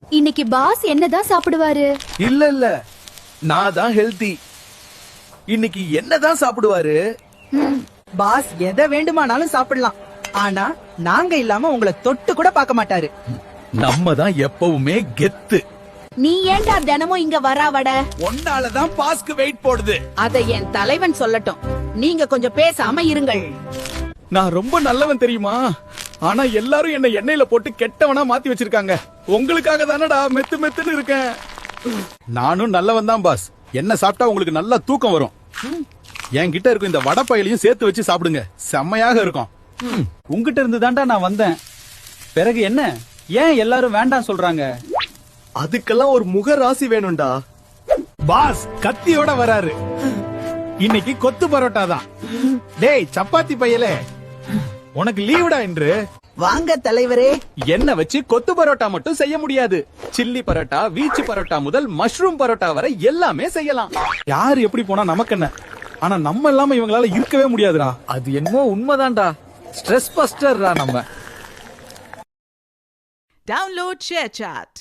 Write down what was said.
இன்னைக்கு பாஸ் என்னதான் சாப்பிடுவாரு? இல்ல நான் தான் ஹெல்தி. இன்னைக்கு என்னதான் சாப்பிடுவாரு? பாஸ் எதை வேண்டுமானாலும் சாப்பிடலாம், ஆனா நாங்க இல்லாம உங்களை தொட்டு கூட பார்க்க மாட்டாரு. நம்ம தான் எப்பவுமே கெத்து. நீ ஏண்டா தினமும் இங்க வராவட? ஒன்னாலதான் பாஸ்க்கு வெயிட் போடுது. அதை என் தலைவன் சொல்லட்டும். நீங்க கொஞ்சம் பேசாம இருங்கள். நான் ரொம்ப நல்லவன் தெரியுமா? ஆனா எல்லாரும் என்ன எண்ணெயில போட்டு கெட்டவனா மாத்தி வச்சிருக்காங்க. உங்களுக்காக தானடா மெத்து மெத்துன்னு இருக்கேன். நானும் நல்லவன் தான் பாஸ். என்ன சாப்பிட்டா உங்களுக்கு நல்லா தூக்கம் வரும். என்கிட்ட இருக்கும் இந்த வடப்பயிலையும் சேர்த்து வச்சு சாப்பிடுங்க, செம்மையாக இருக்கும். உங்ககிட்ட இருந்து தான்டா நான் வந்தேன். பிறகு என்ன, ஏன் எல்லாரும் வேண்டாம் சொல்றாங்க? அதுக்கெல்லாம் ஒரு முக ராசி வேணும்டா. பாஸ் கத்தியோட வராரு. இன்னைக்கு கொத்து பரோட்டா தான். டேய் சப்பாத்தி பையலே, உனக்கு லீவுடா என்று. வாங்க தலைவரே. என்ன வச்சு கொத்து பரோட்டா மட்டும் செய்ய முடியாது. சில்லி பரோட்டா, வீச்சு பரோட்டா முதல் மஷ்ரூம் பரோட்டா வரை எல்லாமே செய்யலாம். யாரு எப்படி போனா நமக்கு என்ன, ஆனா நம்ம இல்லாம இவங்களால இருக்கவே முடியாதுடா. அது என்னமோ உண்மைதான்டா. ஸ்ட்ரெஸ் பஸ்டர்ரா நம்ம. Download ShareChat.